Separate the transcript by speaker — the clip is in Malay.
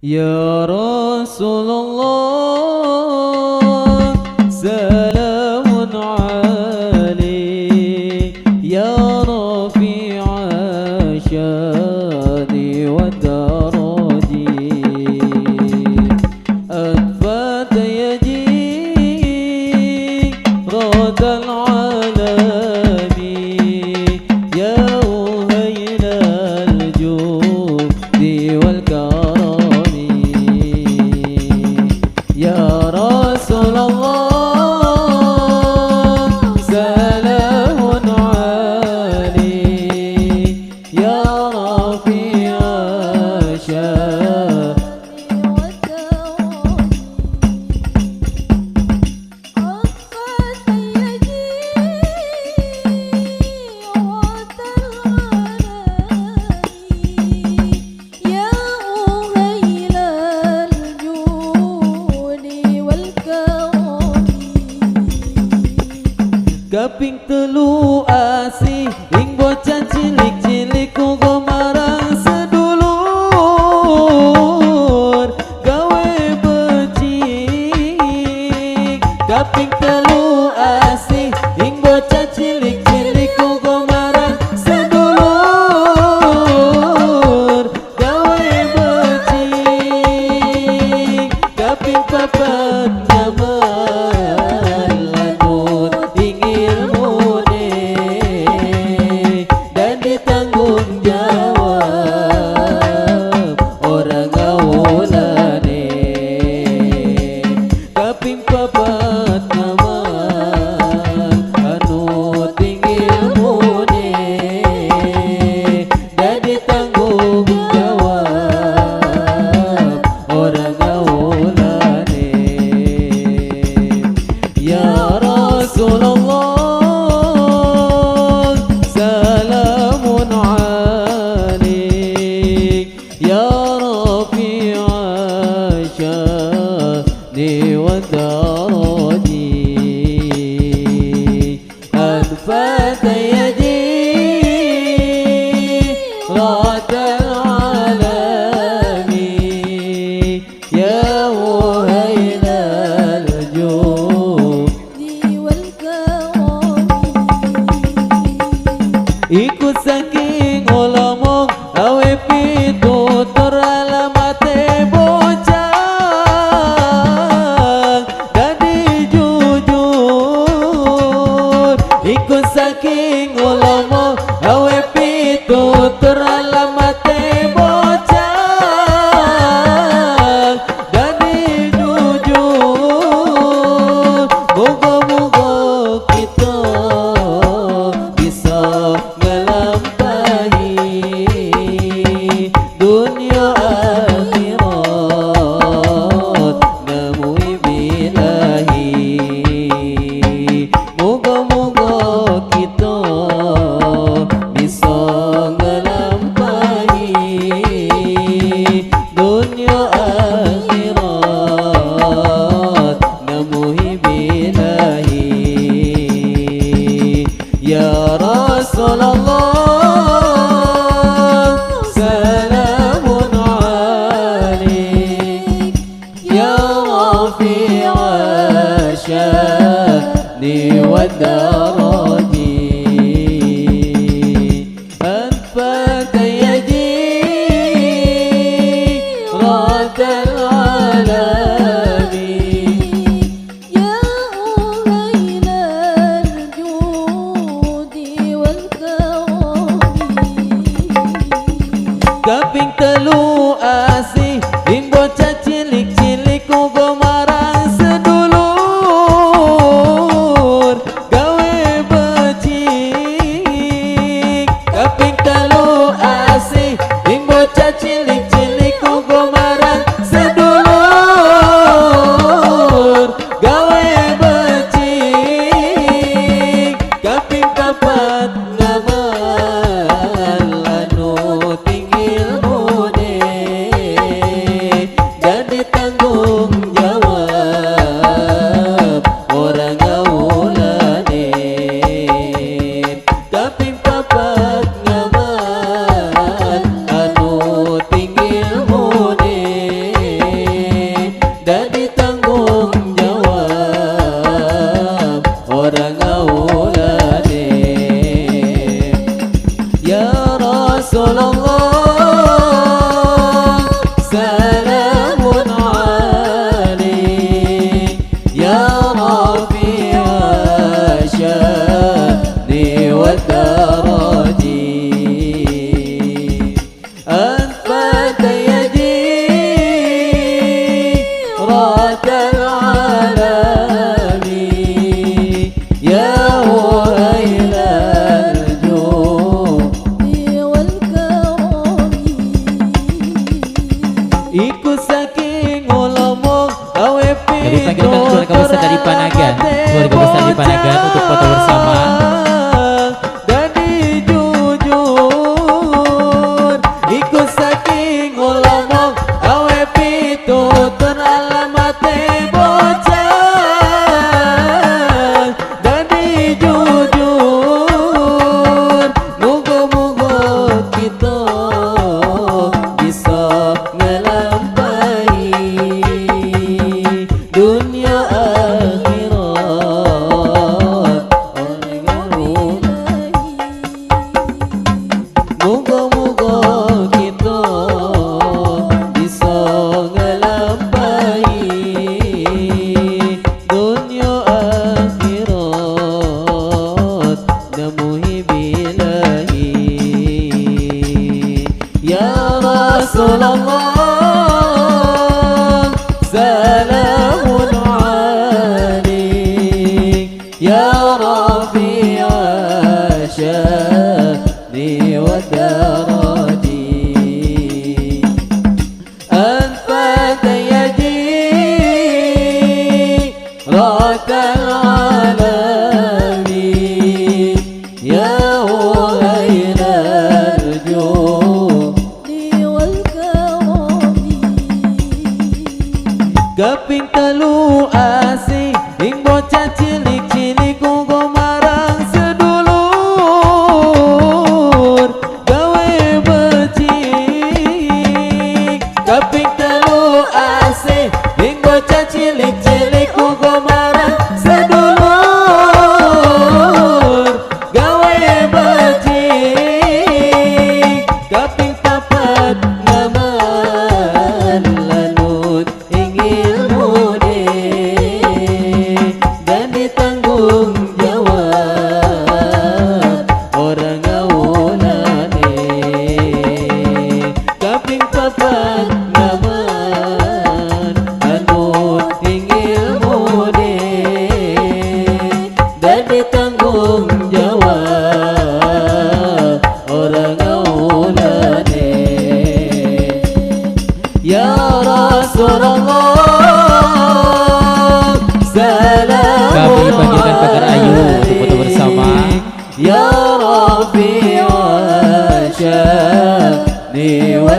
Speaker 1: Ya Rasulullah, salamun alaik, ya rafi'a syadi wa daraji, adfat yaji radal alami, ya uhailal judi wal karami. Ya Rasulullah, salamun alaik, ya rafi'a syadi kaping telu asih ing bocah cilik-cilik uga marang sedulur gawe becik. Kaping telu asih ing bocah cilik-cilik uga marang sedulur gawe becik. Kaping papat kaping papat nama العالمين يا ويل الجود
Speaker 2: والكرم.
Speaker 1: Ikut saking ulama awe
Speaker 3: Dipanggilkan keluarga besar dari Panagan, keluarga besar di Panagan untuk foto bersama.
Speaker 1: dan dijujur ikut saking ulama awe pitutun alamate bocah dan dijujur muga-muga kita bisa ngelampahi dunia akhirat moga-moga kita bisa ngelampahi dunia akhirat namuhi bilahi ya Rasulullah salamun alaik ya Rafi'a sya'ni wa daraji أنفت يدي رأت العالمين يا ويل الجود
Speaker 2: والكرم.
Speaker 1: Gaping telu asih ing bocah cilik-cilik uga marang sedulur gawe becik. Gaping telu asih ing bocah cilik-cilik uga marang sedulur gawe becik. Gaping papat ngaman lanut ing ilmune dan ditanggung jawab orang ngawulane. Kaping papat ngaman lanut ing ilmune dan ditanggung jawab orang ngawulane. Ya Rasulullah
Speaker 3: Kami
Speaker 1: salamun
Speaker 3: panggilkan Pakar Ayu untuk foto bersama.
Speaker 1: Ya Rafi'a sya'ni wa